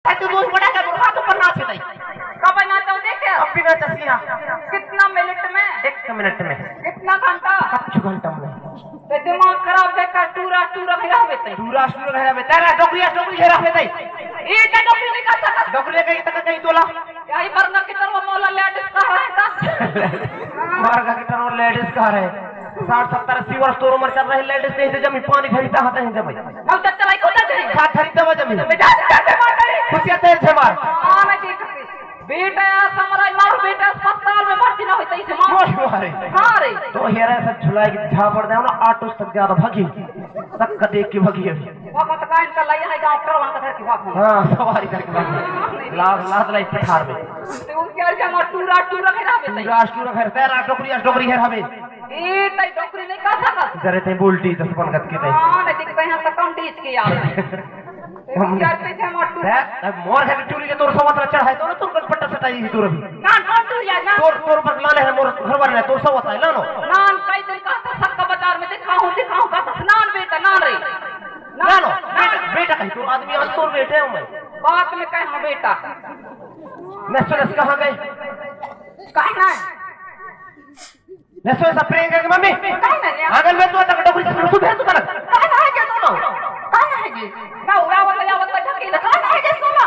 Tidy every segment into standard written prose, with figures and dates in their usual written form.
तू दूध बड़ा कर बुढ़ा तो पन्ना से दई कब बनाता हूँ देखे अब भी ना चसिया कितना मिनट में 1 मिनट में कितना घंटा कुछ घंटा में तो दिमाग खराब देखा टूरा टूरा घेरा बेते दूरा शुरू घेरा बे तेरा डोकरी घेरा बे दई ये तो डॉक्टर ने कहा था डोकरी कहीं तक कहीं तोला यही वरना की तरह मौला लेडीज का है था मार का तरह लेडीज का है 60-70-80 वर्ष तोर उम्र चल रही लेडीज नहीं तो जमी पानी खरीदा हाथ है जब अब तक चलाई को जाए खा खरीदा वो जमी खुशियां खुशियां तेज से मार हां मैं देख सकती बेटा समराज मार बेटा अस्पताल में भर्ती ना होता इसे मार हां रे तो हेरा ऐसा झुलाई की झापड़ दे ना ऑटो तक ज्यादा भागी तक देख के भागी वक्त का इनका लाई है गांव करवा का घर की भाग हां सवारी करके भागी लाद लाई पठार में तो क्या क्या टूरा टूरा घेरा बेते राष्ट्र घर तेरा डोकरी घेरा बे ए तई डॉक्टर ने कहा था जरे ते बोलती 10 गत के ते हां नहीं दिखता यहां तक कम डीच के यार क्या कहते हैं मोटू मोर है टूरी के तोर सवत चढ़ाए तो तोर पट्टा सटाई तोर अभी ना टूर या ना तोर पर लाले है मोर घर वाले तोर सवत है ना नो नान कई दिन का था सबका बाजार में दिखाऊं का स्नान बेटा नान रे ना नो बेटा कहीं तो आदमी आज तोर बेटे हूं मैं बात में कह हां बेटा मैं सुनस कहां गए कहीं ना मैं सुनस प्रेंग के मम्मी कहीं ना आगल में तो तक डोकरी से सुधर तो कर कहीं ना है क्या दोनों कहीं है जी ना यावत ढके ना कहीं है क्या सोना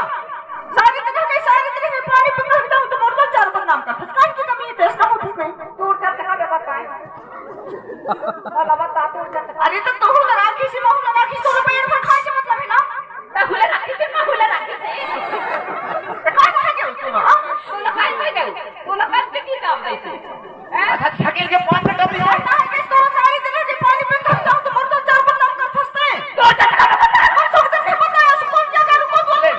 सारी तरह पानी पिघल जाऊं तो मोर चार बदनाम का फसकान की कमी है तेज ना उठस नहीं दूर चल का बताए वाला बता दूर चल अरे तो तू लगा किसी में लगा किसी 100 रुपए में खाए से मतलब है ना मैं राखी से कहीं है क्या उसको तू लगा नहीं गए तू लगा की काम दे से अच्छा छकेल के 5 डबरी है ना के तो सारी तरह से पानी पिघल जाऊं तो मोर चार बदनाम का फसते तो चल का बता सब तो नहीं पता है कौन क्या करूं कौन बोले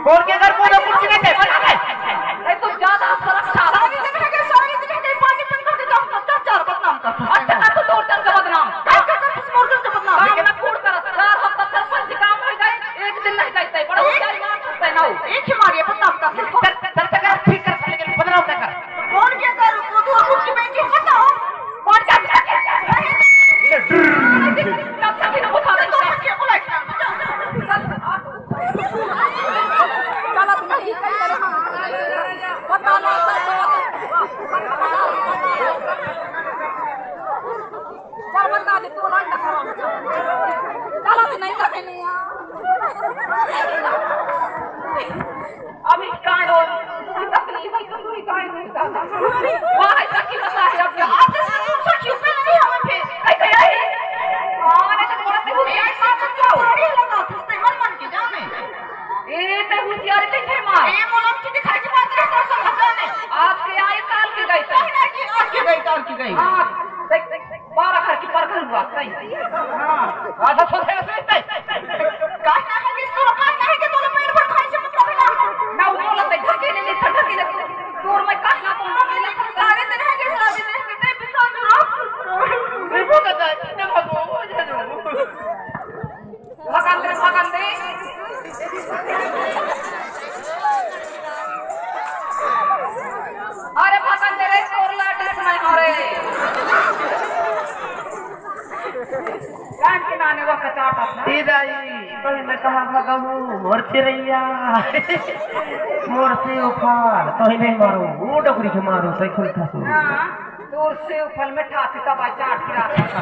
कौन के घर को कुछ नहीं है बता दे तो ज्यादा सुरक्षा सारी जगह पानी पिघल के जाऊं तो चार बदनाम का अच्छा तो दो चार का बदनाम क्या कर मोर का बदनाम लेकिन कूड़ कर 4 हफ्ता सरपंच काम हो गए एक दिन नहीं जाते बड़ा होशियारी मार सकते ना एक ही मारिए बदनाम का सर ठीक कर लेकिन बदनाम ना कर कौन क्या करूं को दूर कुछ की बेटी हटाओ कौन क्या अभी कांड हो तकलीफ है तुम कांड नहीं जाता वाह ऐसा की बता है अब आप सच्ची पे नहीं हमें फिर ऐसे आई हां नहीं तो बोलते हो यार साथ जाओ गाड़ी लगा फसते मन के जाने ए पे होशियारी पे थे मार ए मोलम की दिखाई की बात है सब समझा नहीं आज के आए काल के गई नहीं आज के गई काल की गई हां देख 12 घर की परखल हुआ सही हां आधा सो है से का ना है इसको का ना है कि तोरे पेट पर खाई से मतलब है ना बोला ते ढके ले ढके तोर में का ना तो ले सारे दिन है के सारे दिन के ते बिसा में देखो कदा ने भागो हो जानो भगन दे अरे भगन दे रे तोर लाटिस में हरे कान के नाने वो कचाटा ई दाई तो मैं कहा भगहू मोर चिरैया मोर से उफार तो ही नहीं मारो वो डोकरी के मारो तो खुल खासू हां दूर से उफल में ठाती का चाट के रखा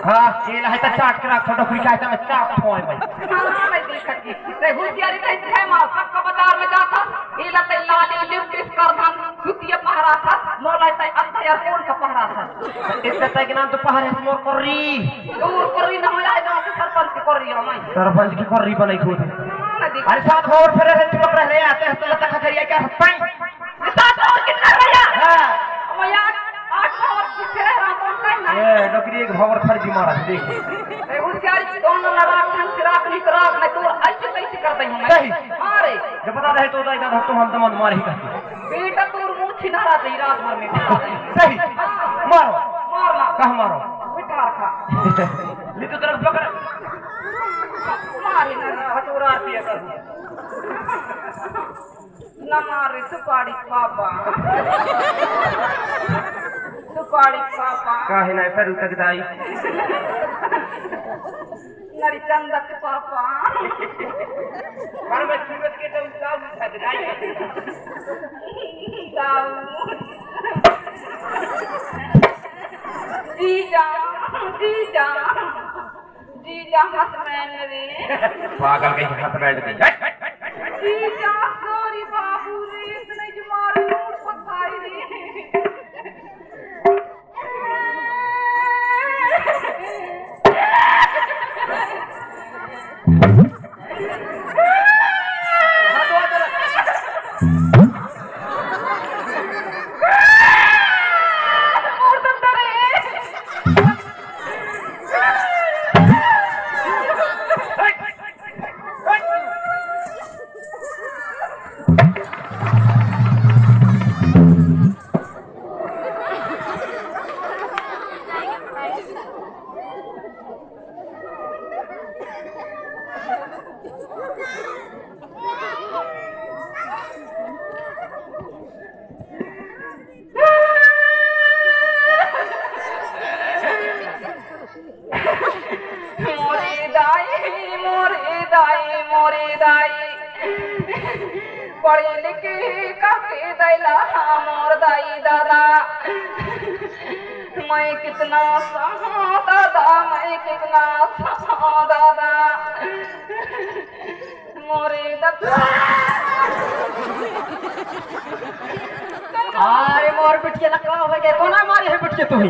हां ये है तो चाट के रखो डोकरी का है चाट फोय भाई हां मैं देखत की रे होशियारी नहीं है मां सबका बाजार में जाता ये लते लाली लिपटिस कर धन सुतिया पहरा था मोला तय अच्छा यार कौन का पहरा था इसका तय के नाम तो पहरे से मोर कररी दूर कररी ना हो जाए गांव के सरपंच की कररी हो मैं सरपंच की कररी बनाई खुद अरे साथ और फिर से चुप रह आते हैं तो लता खजरिया क्या हंसताई साथ और कितना भैया हां मैं यार 8 और पीछे रह रहा हूं कहीं ना ए डोकरी एक भवर फर्जी मारा देख रे होशियारी दोनों लड़ा ठन सिराक नहीं तो ऐसे कैसे करते हूं मैं सही हां रे जब बता रहे तो दाई का तुम हम तो मार ही करते बेटा तोर मुंह छिनारा दे रात भर में सही मारो मारना कहां मारो बिठा रखा ले तो तरफ पकड़ मारे ना हटोरा दिया कर न मारे सुपारी बाबा बाड़ी पापा काहे ना सरू तक दाई नरी चंदक पापा पर मैं सूरत के तो उताव उठा दाई जीजा हसबैंड रे पागल के हाथ बैठ गई जीजा सॉरी बाबू रे इतने जमारे नोट पकाई रे मोरे दाई पढ़े लिखे काके दैला मोर दाई दादा मैं कितना सहा दादा मैं कितना सहा दादा मोरे दादा अरे मोर बिटिया लगा हो गए कौन मारे है बिटिया तू ही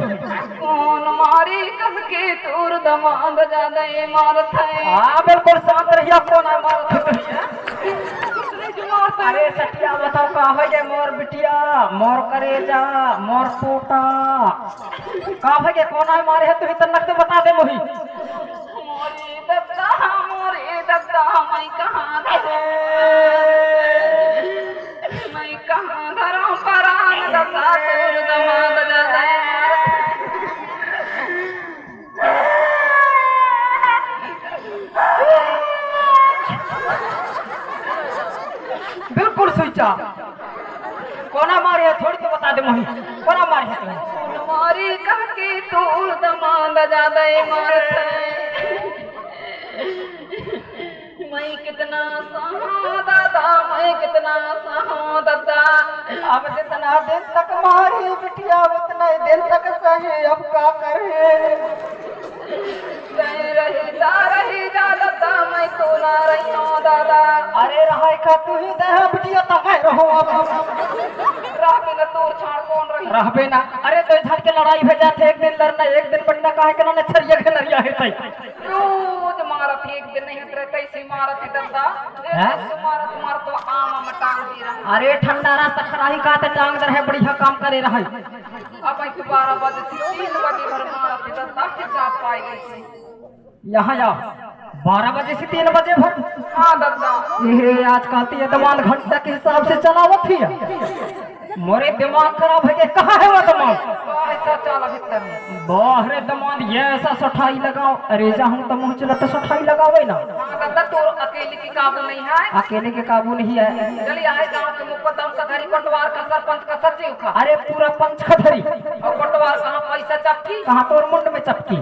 कौन मारी कह के तोर दमाद ज्यादा मारत है हां बिल्कुल शांत रहिया कौन मारत है अरे सटिया बताओ का हो गए मोर बिटिया मोर करेजा मोर पोटा का हो गए कौन मारे है तू ही तनक तो बता दे मोही मोरे दद्दा मैं कहां धरो परान दद्दा तोर दमाद ज्यादा बिल्कुल सुइचा कौन मारे है थोड़ी तो बता दे मोही कौन मारे है तू मारी कह के तोर दमाद ज्यादा मारत है मैं कितना सहा दादा मैं कितना सहा दादा अब जितना दिन तक मारी बिटिया उतना दिन तक सही अब का करे रही जा दादा मैं तो ना रही हूँ दादा अरे रहा का तू ही दे बिटिया तो मैं रहो अब राह में तोर छाड़ कौन रही रहबे ना अरे तो झट के लड़ाई हो जाते एक दिन लड़ना एक दिन पड़ना काहे के ना छरिया के लड़िया है तई रोज मारत एक दिन नहीं उतरे कैसे मारत है दादा मारत मार तो आम में टांग दी रहा अरे ठंडा रास्ता खराही का ते टांग दर है बढ़िया काम करे रहे अब 12 बजे से 3 बजे भर मारत है दादा के साथ पाई गई यहाँ जाओ 12 बजे से 3 बजे भर हाँ दादा ये आजकल तो ये दिमाग घंटा के हिसाब से चलावत ही मोरे दिमाग खराब है कहाँ है वो दिमाग ऐसा चला भीतर में बाहरे दिमाग ये ऐसा सठाई लगाओ अरे जा हम तो मुँह चला तो सठाई लगावे ना हाँ दादा तो अकेले की काबू नहीं है अकेले के काबू नहीं है चलिए आए गांव के मुकदम का धरी पटवार का सरपंच का सचिव का अरे पूरा पंच खधरी और पटवार कहाँ पैसा चपकी कहाँ तोर मुंड में चपकी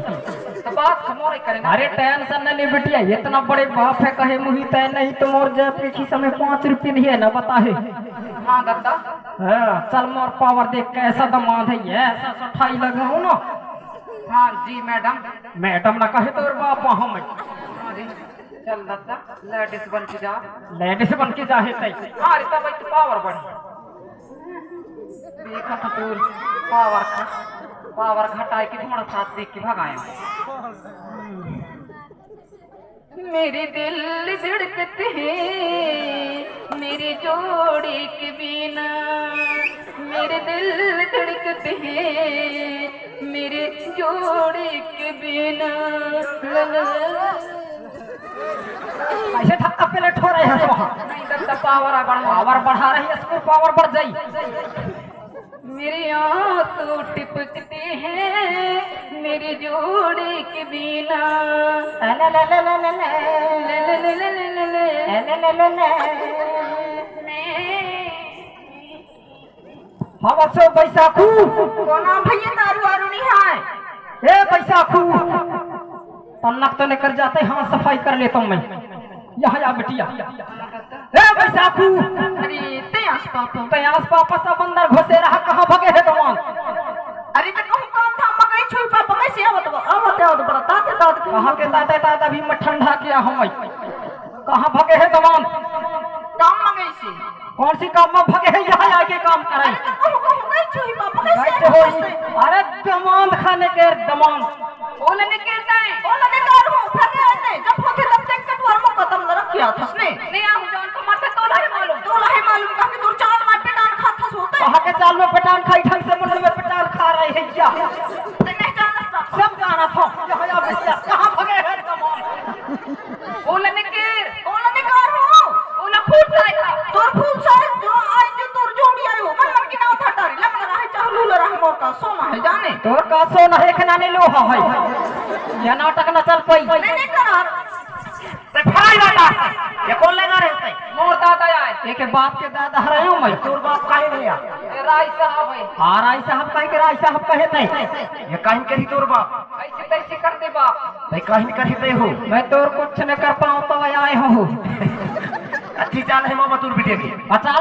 तो बात खमोरे करेंगे अरे टेंशन नहीं बिटिया इतना बड़े बाप है कहे मुही तय नहीं तो मोर जब पेखी समय 5 रुपये नहीं है ना बता है हाँ दादा हाँ चल मोर पावर देख कैसा दमाद है ये ऐसा सठाई लगाओ ना हाँ जी मैडम मैडम ना कहे तोर बाप हम हाँ जी चल दादा लेडीज बन के जा लेडीज बन के जाहे तई हाँ रे तब तो पावर बढ़ी देखा था तोर पावर घटाए कि थोड़ा साथ देख के भगाए मेरे दिल धड़कते हैं मेरी जोड़ी के बिना मेरे दिल धड़कते हैं मेरे जोड़ी के बिना ऐसे धक्का पहले ठो रहे हैं नहीं दादा पावर बढ़ा रही है इसको पावर बढ़ जाई मेरे आंसू टिपकते हैं मेरी जोड़ी के बिना हम से बैसाखू कोना भैया दारू ए बैसाखू तन्नक तो लेकर जाते हाँ सफाई कर लेता हूँ मैं। यहाँ या बिटिया ए बैसाखू अरे तेज पापा तयास पापा सब अंदर घुसे रहा कहाँ भगे है दमान। अरे तो कहूँ काम था मकई छुई पापा कैसे आवत बड़ा ताते ताते कहाँ के ताते ताते अभी मैं ठंडा किया हूँ मैं। कहाँ भगे है दमान। काम मगई से कौन सी काम में भगे है यहाँ आके काम करे। अरे तो कहूँ मकई छुई पापा कैसे कैसे होई? अरे दमान खाने के दमान ओला निकाल हूँ फटे आते जब होते तब तक कटवार में खत्म रख किया था उसने नहीं आ जान को मरते तोला ही मालूम काफी दूर चाल मार पे डाल खाता सोते कहाँ के चाल में पटान खाई ढंग से मुंडे में पटान खा रहे हैं क्या नहीं जानता सब जाना था। यहाँ या बिटिया कहाँ भगे है दमान। ओला निकाल हूँ ओला फूट जाए था तोर फूट जाए जो आज जो तोर जोड़ी आयो मन मन की नाव था टारी लग रहा है चालू ल रहा मोर का सोना है जाने तोर का सोना है खनाने लोहा है। यह नाटक न चल पाई। नहीं करार ते फराई बाटा ये कौन लगा रहते मोर दादा आए एक बाप के दादा रहे हूँ मैं। तोर बाप काहे नहीं आ राय साहब है हाँ राय साहब कहे के राय साहब कहे थे ये काहे करी तोर बाप ऐसे तैसे कर दे बाप ते काहे करी ते हो मैं तोर कुछ न कर पाऊँ तो आए हूँ। अच्छी चाल है मामा तोर बिटिया की अच्छा